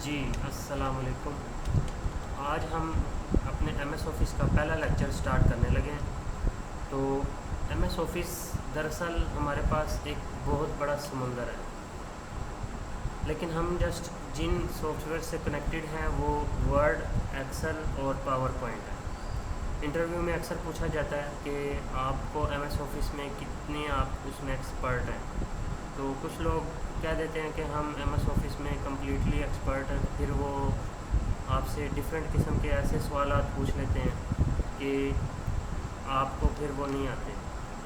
जी अस्सलाम वालेकुम। आज हम अपने एमएस ऑफ़िस का पहला लेक्चर स्टार्ट करने लगे हैं। तो एमएस ऑफ़िस दरअसल हमारे पास एक बहुत बड़ा समुंदर है, लेकिन हम जस्ट जिन सॉफ्टवेयर से कनेक्टेड हैं वो वर्ड, एक्सेल और पावर पॉइंट है। इंटरव्यू में अक्सर पूछा जाता है कि आपको एमएस ऑफ़िस में कितने आप उसमें एक्सपर्ट हैं। तो कुछ लोग कह देते हैं कि हम एमएस ऑफ़िस में कम्प्लीटली एक्सपर्ट हैं, फिर वो आपसे डिफरेंट किस्म के ऐसे सवालात पूछ लेते हैं कि आपको फिर वो नहीं आते।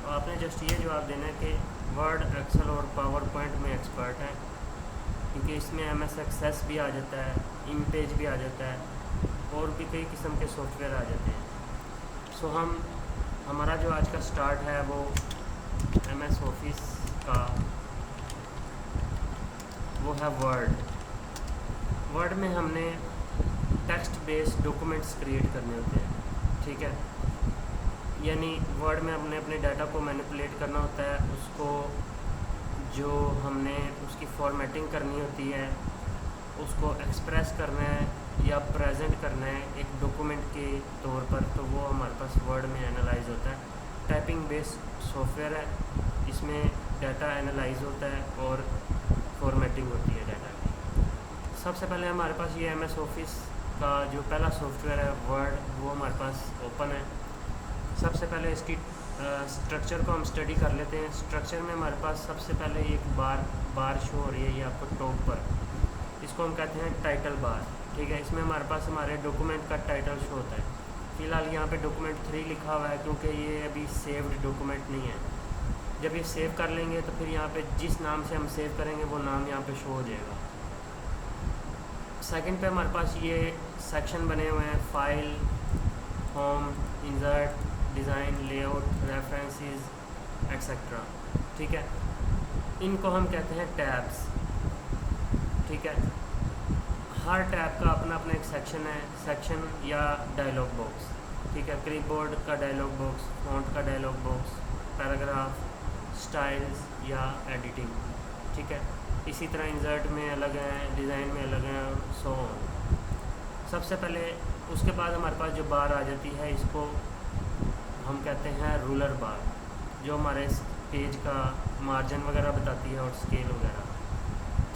तो आपने जस्ट ये जवाब देना है कि वर्ड, एक्सेल और पावर पॉइंट में एक्सपर्ट हैं, क्योंकि इसमें एमएस एक्सेस भी आ जाता है, इमेज भी आ जाता है और भी कई किस्म के सॉफ्टवेयर आ जाते हैं। सो हमारा जो आज का स्टार्ट है वो एमएस ऑफ़िस का वो है वर्ड में हमने टेक्स्ट बेस्ड डॉक्यूमेंट्स क्रिएट करने होते हैं, ठीक है। यानी वर्ड में हमने अपने डाटा को मैनिपुलेट करना होता है, उसको जो हमने उसकी फॉर्मेटिंग करनी होती है, उसको एक्सप्रेस करना है या प्रेजेंट करना है एक डॉक्यूमेंट के तौर पर, तो वो हमारे पास वर्ड में एनालाइज होता है। टाइपिंग बेस्ड सॉफ्टवेयर है, इसमें डाटा एनालाइज होता है और फॉर्मेटिंग होती है डाटा की। सबसे पहले हमारे पास ये एमएस ऑफ़िस का जो पहला सॉफ्टवेयर है वर्ड, वो हमारे पास ओपन है। सबसे पहले इसकी स्ट्रक्चर को हम स्टडी कर लेते हैं। स्ट्रक्चर में हमारे पास सबसे पहले एक बार शो हो रही है, ये आपको टॉप पर, इसको हम कहते हैं टाइटल बार, ठीक है। इसमें हमारे पास हमारे डॉक्यूमेंट का टाइटल शो होता है। फ़िलहाल यहाँ पे डॉक्यूमेंट 3 लिखा हुआ है, क्योंकि ये अभी सेव्ड डॉक्यूमेंट नहीं है। जब ये सेव कर लेंगे तो फिर यहाँ पे जिस नाम से हम सेव करेंगे वो नाम यहाँ पे शो हो जाएगा। सेकंड पे हमारे पास ये सेक्शन बने हुए हैं, file, home, insert, design, layout, references etcetera, ठीक है। इनको हम कहते हैं टैब्स, ठीक है। हर टैब का अपना अपना एक सेक्शन है, सेक्शन या डायलॉग बॉक्स, ठीक है। क्लिपबोर्ड का डायलॉग बॉक्स, फॉन्ट का डायलॉग बॉक्स, पैराग्राफ, स्टाइल्स या एडिटिंग, ठीक है। इसी तरह इंसर्ट में अलग है, डिज़ाइन में अलग है, सो ऑन। सबसे पहले उसके बाद हमारे पास जो बार आ जाती है, इसको हम कहते हैं रूलर बार, जो हमारे पेज का मार्जिन वगैरह बताती है और स्केल वगैरह।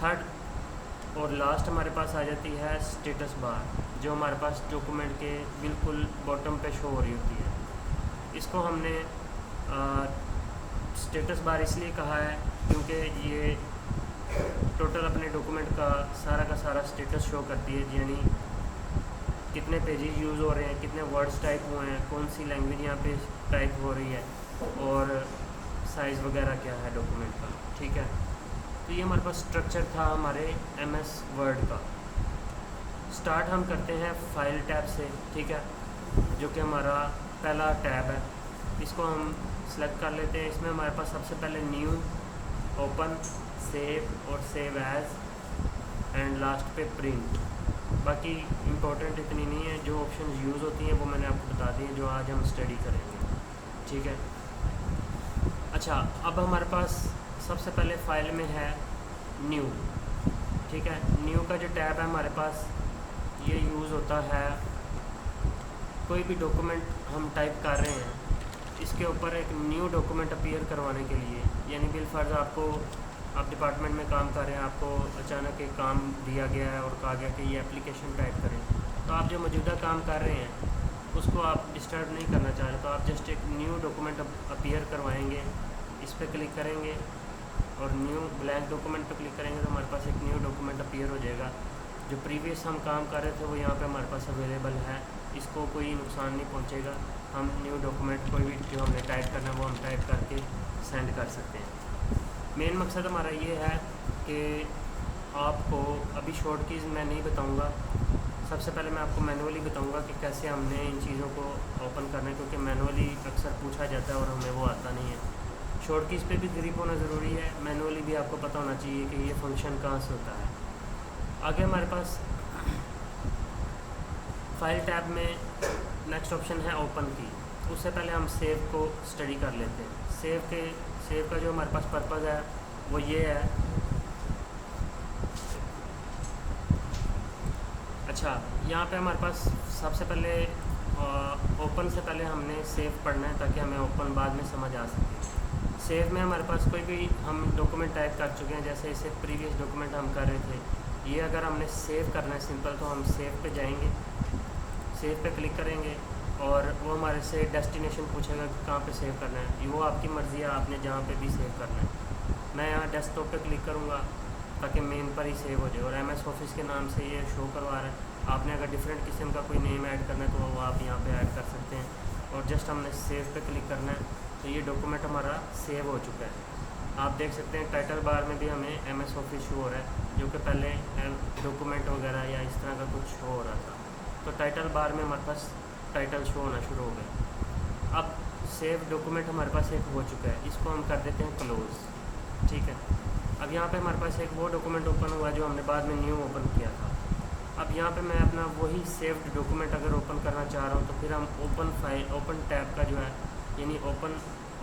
थर्ड और लास्ट हमारे पास आ जाती है स्टेटस बार, जो हमारे पास डॉक्यूमेंट के बिल्कुल बॉटम पे शो हो रही होती है। इसको हमने स्टेटस बार इसलिए कहा है क्योंकि ये टोटल अपने डॉक्यूमेंट का सारा स्टेटस शो करती है, यानी कितने पेजेस यूज़ हो रहे हैं, कितने वर्ड्स टाइप हुए हैं, कौन सी लैंग्वेज यहाँ पे टाइप हो रही है और साइज़ वगैरह क्या है डॉक्यूमेंट का, ठीक है। तो ये हमारे पास स्ट्रक्चर था हमारे एमएस वर्ड का। स्टार्ट हम करते हैं फाइल टैब से, ठीक है, जो कि हमारा पहला टैब है। इसको हम सेलेक्ट कर लेते हैं। इसमें हमारे पास सबसे पहले न्यू, ओपन, सेव और सेव एज़ एंड लास्ट पे प्रिंट। बाकी इम्पोर्टेंट इतनी नहीं है, जो ऑप्शन यूज़ होती हैं वो मैंने आपको बता दी, जो आज हम स्टडी करेंगे, ठीक है। अच्छा, अब हमारे पास सबसे पहले फाइल में है न्यू, ठीक है। न्यू का जो टैब है हमारे पास, ये यूज़ होता है कोई भी डॉक्यूमेंट हम टाइप कर रहे हैं, इसके ऊपर एक न्यू डॉक्यूमेंट अपीयर करवाने के लिए। यानी बिलफर्ज आप डिपार्टमेंट में काम कर रहे हैं, आपको अचानक एक काम दिया गया है और कहा गया कि ये एप्लीकेशन टाइप करें, तो आप जो मौजूदा काम कर रहे हैं उसको आप डिस्टर्ब नहीं करना चाह रहे, तो आप जस्ट एक न्यू डॉक्यूमेंट अपीयर करवाएंगे। इस पर क्लिक करेंगे और न्यू ब्लैंक डॉक्यूमेंट पर क्लिक करेंगे तो हमारे पास एक न्यू डॉक्यूमेंट अपीयर हो जाएगा। जो प्रीवियस हम काम कर रहे थे वो यहाँ पे हमारे पास अवेलेबल है, इसको कोई नुकसान नहीं पहुँचेगा। हम न्यू डॉक्यूमेंट कोई भी जो हमने टाइप करना है वो हम टाइप करके सेंड कर सकते हैं। मेन मकसद हमारा ये है कि आपको अभी शॉर्ट कीज़ मैं नहीं बताऊंगा, सबसे पहले मैं आपको मैनुअली बताऊंगा कि कैसे हमने इन चीज़ों को ओपन करना है, क्योंकि मैनुअली अक्सर पूछा जाता है और हमें वो आता नहीं है। शॉर्ट कीज़ पे भी ग्रिप होना ज़रूरी है, मैनुअली भी आपको पता होना चाहिए कि ये फंक्शन कहाँ से होता है। आगे हमारे पास फाइल टैब में नेक्स्ट ऑप्शन है ओपन की। उससे पहले हम सेव को स्टडी कर लेते हैं। सेव का जो हमारे पास पर्पज़ है वो ये है अच्छा, यहाँ पे हमारे पास सबसे पहले ओपन से पहले हमने सेव पढ़ना है ताकि हमें ओपन बाद में समझ आ सके। सेव में हमारे पास कोई भी हम डॉक्यूमेंट टाइप कर चुके हैं, जैसे इसे प्रीवियस डॉक्यूमेंट हम कर रहे थे, ये अगर हमने सेव करना है सिंपल, तो हम सेव पे जाएंगे, सेव पे क्लिक करेंगे और वो हमारे से डेस्टिनेशन पूछेगा कि कहाँ पे सेव करना है। वो आपकी मर्ज़ी है, आपने जहाँ पे भी सेव करना है। मैं यहाँ डेस्कटॉप पे क्लिक करूँगा ताकि मेन पर ही सेव हो जाए, और MS ऑफिस के नाम से ये शो करवा रहा है। आपने अगर डिफरेंट किस्म का कोई नेम ऐड करना है तो वो आप यहाँ पे ऐड कर सकते हैं, और जस्ट हमने सेव पे क्लिक करना है तो ये डॉक्यूमेंट हमारा सेव हो चुका है। आप देख सकते हैं टाइटल बार में भी हमें MS ऑफिस शो हो रहा है, जो कि पहले डॉक्यूमेंट वगैरह या इस तरह का कुछ शो हो रहा था। तो टाइटल बार में हमारे पास टाइटल शो होना शुरू हो गया। अब सेव डॉक्यूमेंट हमारे पास एक हो चुका है, इसको हम कर देते हैं क्लोज़। ठीक है, अब यहाँ पे हमारे पास एक वो डॉक्यूमेंट ओपन हुआ जो हमने बाद में न्यू ओपन किया था। अब यहाँ पे मैं अपना वही सेव्ड डॉक्यूमेंट अगर ओपन करना चाह रहा हूँ तो फिर हम ओपन फाइल, ओपन टैब का जो है यानी ओपन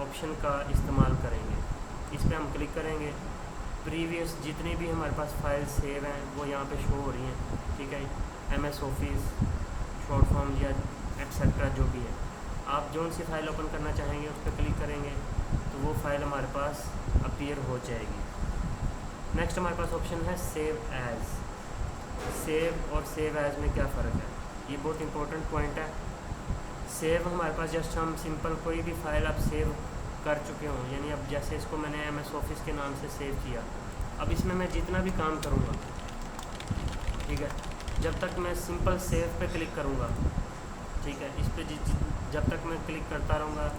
ऑप्शन का इस्तेमाल करेंगे। इस पर हम क्लिक करेंगे, प्रीवियस जितनी भी हमारे पास फाइल सेव हैं वो यहाँ पे शो हो रही हैं। ठीक है, MS ऑफिस, शॉर्ट फॉर्म या एक्सेट्रा जो भी है, आप जो सी फाइल ओपन करना चाहेंगे उस पर क्लिक करेंगे तो वो फाइल हमारे पास अपीयर हो जाएगी। नेक्स्ट हमारे पास ऑप्शन है सेव एज़। सेव और सेव एज़ में क्या फ़र्क है, ये बहुत इंपॉर्टेंट पॉइंट है। सेव हमारे पास जस्ट हम सिंपल कोई भी फाइल आप सेव कर चुके हों, यानी अब जैसे इसको मैंने MS ऑफिस के नाम से सेव किया, अब इसमें मैं जितना भी काम करूँगा, ठीक है, जब तक मैं सिंपल सेव पे क्लिक करूँगा, ठीक है, इस पर जब तक मैं क्लिक करता रहूँगा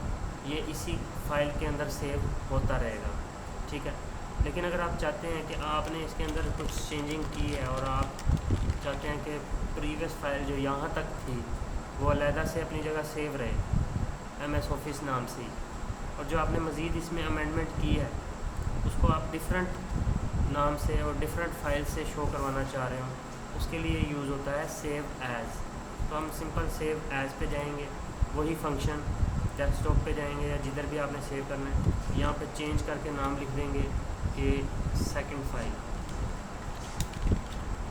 ये इसी फाइल के अंदर सेव होता रहेगा। ठीक है, लेकिन अगर आप चाहते हैं कि आपने इसके अंदर कुछ चेंजिंग की है और आप चाहते हैं कि प्रीवियस फाइल जो यहाँ तक थी वो अलहदा से अपनी जगह सेव रहे MS ऑफिस नाम से ही, और जो आपने मज़ीद इसमें अमेंडमेंट की है उसको आप डिफरेंट नाम से और डिफरेंट फाइल से शो करवाना चाह रहे हो, उसके लिए यूज़ होता है सेव एज़। तो हम सिंपल सेव एज़ पे जाएंगे, वही फंक्शन डेस्कटॉप पे जाएंगे या जिधर भी आपने सेव करना है, यहाँ पे चेंज करके नाम लिख देंगे कि सेकंड फाइल।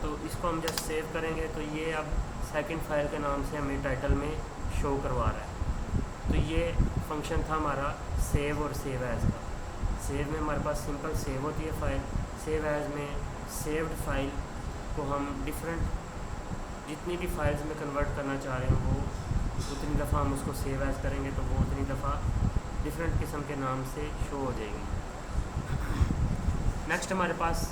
तो इसको हम जस्ट सेव करेंगे तो ये अब सेकंड फाइल के नाम से हमें टाइटल में शो करवा रहा है। तो ये फंक्शन था हमारा सेव और सेव एज़ का। सेव में हमारे पास सिंपल सेव होती है फ़ाइल, सेव एज़ में सेव्ड फाइल को हम डिफरेंट जितनी भी फाइल्स में कन्वर्ट करना चाह रहे हैं वो उतनी दफ़ा हम उसको सेव एज़ करेंगे तो वो उतनी दफ़ा डिफरेंट किस्म के नाम से शो हो जाएगी। नेक्स्ट हमारे पास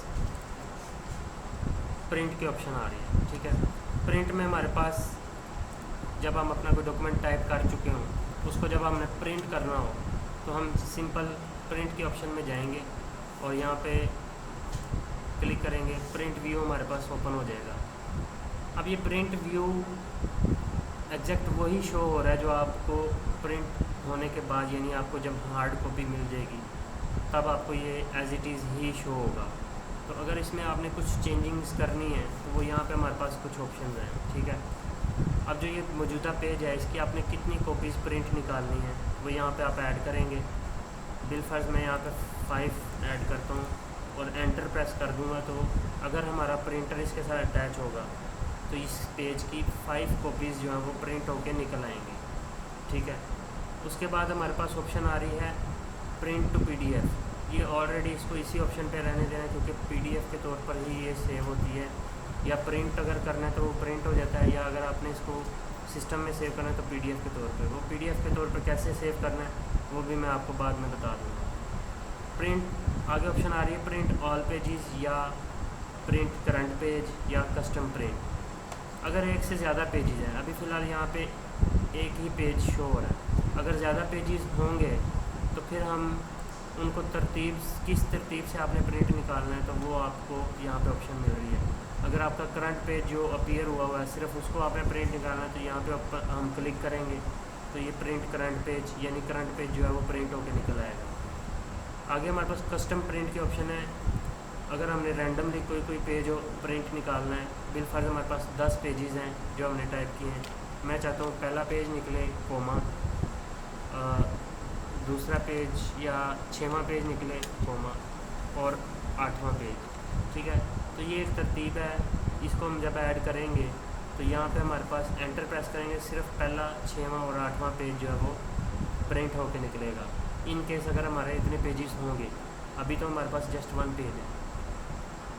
प्रिंट की ऑप्शन आ रही है। ठीक है, प्रिंट में हमारे पास जब हम अपना कोई डॉक्यूमेंट टाइप कर चुके हों, उसको जब हमने प्रिंट करना हो तो हम सिंपल प्रिंट के ऑप्शन में जाएंगे और यहाँ पे क्लिक करेंगे, प्रिंट व्यू हमारे पास ओपन हो जाएगा। अब ये प्रिंट व्यू एग्जैक्ट वही शो हो रहा है जो आपको प्रिंट होने के बाद, यानी आपको जब हार्ड कॉपी मिल जाएगी तब आपको ये as it is he show होगा। तो अगर इसमें आपने कुछ चेंजिंग्स करनी है तो वो यहाँ पे हमारे पास कुछ ऑप्शन हैं। ठीक है, अब जो ये मौजूदा पेज है इसकी आपने कितनी कॉपीज़ प्रिंट निकालनी है वो यहाँ पे आप ऐड करेंगे। बिलफर्ज मैं यहाँ पे 5 ऐड करता हूँ और एंटर प्रेस कर दूँगा, तो अगर हमारा प्रिंटर इसके साथ अटैच होगा तो इस पेज की 5 कॉपीज़ जो हैं वो प्रिंट होके निकल आएंगी। ठीक है, उसके बाद हमारे पास ऑप्शन आ रही है प्रिंट टू PDF। ये ऑलरेडी इसको इसी ऑप्शन पे रहने देना क्योंकि PDF के तौर पर ही ये सेव होती है, या प्रिंट अगर करना है तो वो प्रिंट हो जाता है, या अगर आपने इसको सिस्टम में सेव करना है तो PDF के तौर पे। वो PDF के तौर पे कैसे सेव करना है वो भी मैं आपको बाद में बता दूँगा। प्रिंट आगे ऑप्शन आ रही है प्रिंट ऑल पेजेस या प्रिंट करंट पेज या कस्टम प्रिंट। अगर एक से ज़्यादा पेजेस हैं, अभी फ़िलहाल यहाँ पे एक ही पेज शो हो रहा है, अगर ज़्यादा पेजेस होंगे तो फिर हम उनको किस तरतीब से आपने प्रिंट निकालना है तो वो आपको यहाँ पे ऑप्शन मिल रही है। अगर आपका करंट पेज जो अपीयर हुआ है सिर्फ उसको आपने प्रिंट निकालना है तो यहाँ पे हम क्लिक करेंगे तो ये प्रिंट करंट पेज यानी करंट पेज जो है वो प्रिंट होकर निकल आएगा। आगे हमारे पास कस्टम प्रिंट की ऑप्शन है। अगर हमने रैंडमली कोई पेज हो प्रिंट निकालना है, बिलफर्ज हमारे पास 10 पेजेस हैं जो हमने टाइप किए हैं, मैं चाहता हूँ पहला पेज निकले कोमा, दूसरा पेज या 6वां पेज निकले कोमा और 8वां पेज। ठीक है, तो ये एक तरतीब है, इसको हम जब ऐड करेंगे तो यहाँ पे हमारे पास एंटर प्रेस करेंगे, सिर्फ पहला 6वां और 8वां पेज जो है वो प्रिंट होके निकलेगा। इन केस अगर हमारे इतने पेजेस होंगे, अभी तो हमारे पास जस्ट 1 पेज है।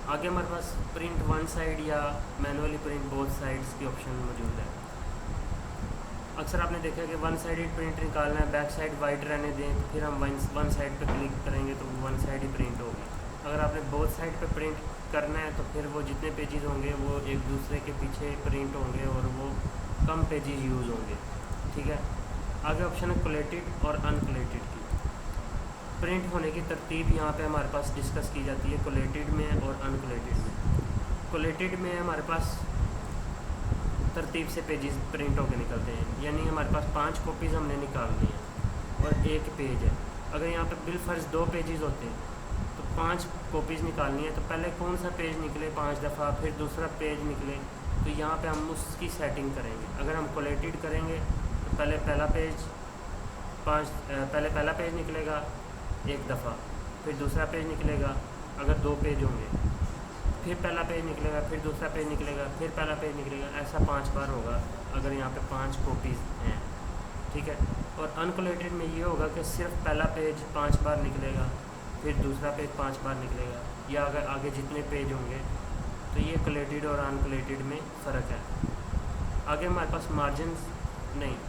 आगे हमारे पास प्रिंट वन साइड या मैनुअली प्रिंट बोथ साइड्स की ऑप्शन मौजूद है। अक्सर आपने देखा कि वन साइडेड प्रिंट निकालना है, बैक साइड वाइट रहने दें, तो फिर हम वन साइड पे क्लिक करेंगे तो वन साइड ही प्रिंट होगी। अगर आपने बोथ साइड पे प्रिंट करना है तो फिर वो जितने पेजेस होंगे वो एक दूसरे के पीछे प्रिंट होंगे और वो कम पेजेस यूज़ होंगे। ठीक है। आगे ऑप्शन है कोलेटेड और अनकोलेटेड की। प्रिंट होने की तरतीब यहाँ पे हमारे पास डिस्कस की जाती है कोलेटेड में और अनकोलेटेड में। कोलेटेड में हमारे पास तरतीब से पेजेस प्रिंट होकर निकलते हैं, यानी हमारे पास 5 कॉपीज़ हमने निकालनी है और एक पेज है। अगर यहाँ पे बिलफर्ज 2 पेजेस होते हैं तो 5 कॉपीज़ निकालनी है, तो पहले कौन सा पेज निकले 5 दफ़ा, फिर दूसरा पेज निकले, तो यहाँ पे हम उसकी सेटिंग करेंगे। अगर हम कोलेटेड करेंगे तो पहले पहला पेज निकलेगा एक दफ़ा, फिर दूसरा पेज निकलेगा अगर 2 पेज होंगे, फिर पहला पेज निकलेगा, फिर दूसरा पेज निकलेगा, फिर पहला पेज निकलेगा, ऐसा 5 बार होगा अगर यहाँ पे 5 कॉपीज़ हैं। ठीक है। और अनकोलेटेड में ये होगा कि सिर्फ पहला पेज 5 बार निकलेगा, फिर दूसरा पेज 5 बार निकलेगा, या अगर आगे जितने पेज होंगे। तो ये कोलेटेड और अनकोलेटेड में फ़र्क है। आगे हमारे पास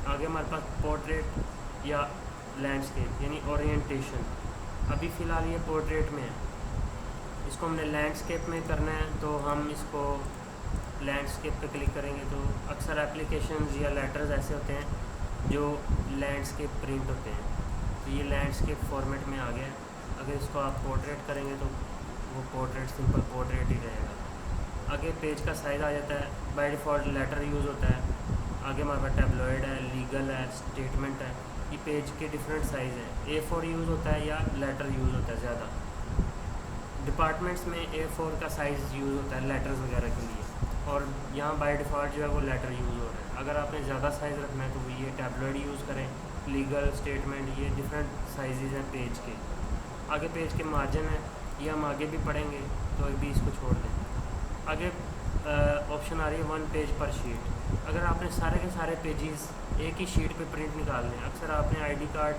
आगे हमारे पास पोर्ट्रेट या लैंडस्केप यानी ओरिएंटेशन। अभी फ़िलहाल ये पोर्ट्रेट में है, इसको हमने लैंडस्केप में करना है, तो हम इसको लैंडस्केप पे क्लिक करेंगे। तो अक्सर एप्लीकेशंस या लेटर्स ऐसे होते हैं जो लैंडस्केप प्रिंट होते हैं, तो ये लैंडस्केप फॉर्मेट में आ गया है। अगर इसको आप पोर्ट्रेट करेंगे तो वो पोर्ट्रेट सिंपल पोर्ट्रेट ही रहेगा। आगे पेज का साइज़ आ जाता है, बाय डिफ़ॉल्ट लेटर यूज़ होता है। आगे हमारे पास टैबलॉइड है, लीगल है, स्टेटमेंट है। ये पेज के डिफरेंट साइज़ हैं। A4 यूज़ होता है या लेटर यूज़ होता है ज़्यादा। डिपार्टमेंट्स में A4 का साइज़ यूज़ होता है लेटर्स वगैरह के लिए, और यहाँ बाय डिफ़ॉल्ट जो है वो लेटर यूज़ हो रहा है। अगर आपने ज़्यादा साइज़ रखना है तो वो ये टैबलॉइड यूज़ करें, लीगल, स्टेटमेंट, ये डिफरेंट साइज़ हैं पेज के। आगे पेज के मार्जिन है, ये हम आगे भी पढ़ेंगे, तो अभी इसको छोड़ दें। आगे ऑप्शन आ रही है 1 पेज पर शीट। अगर आपने सारे के सारे पेजेस एक ही शीट पे प्रिंट निकालने हैं, अक्सर आपने ID कार्ड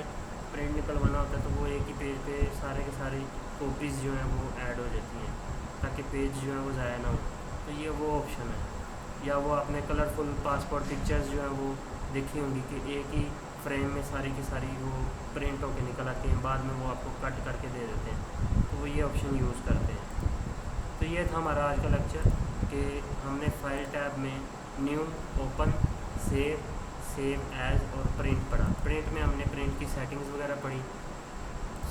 प्रिंट निकलवाना होता है तो वो एक ही पेज पे सारे के सारी कॉपीज़ जो हैं वो ऐड हो जाती हैं, ताकि पेज जो है वो ज़ाया ना हो। तो ये वो ऑप्शन है। या वो आपने कलरफुल पासपोर्ट पिक्चर्स जो हैं वो देखी होंगी कि एक ही फ्रेम में सारी की सारी वो प्रिंट होकर निकल आती हैं, बाद में वो आपको कट करके दे देते हैं, तो वो ये ऑप्शन यूज़ करते हैं। तो ये था हमारा आज का लेक्चर कि हमने फाइल टैब में न्यू, ओपन, सेव एज और प्रिंट पढ़ा। प्रिंट में हमने प्रिंट की सेटिंग्स वगैरह पढ़ी।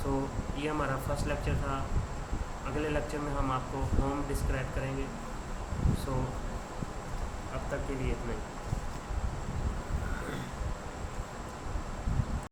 सो ये हमारा फर्स्ट लेक्चर था। अगले लेक्चर में हम आपको होम डिस्क्राइब करेंगे। सो अब तक के लिए इतना ही।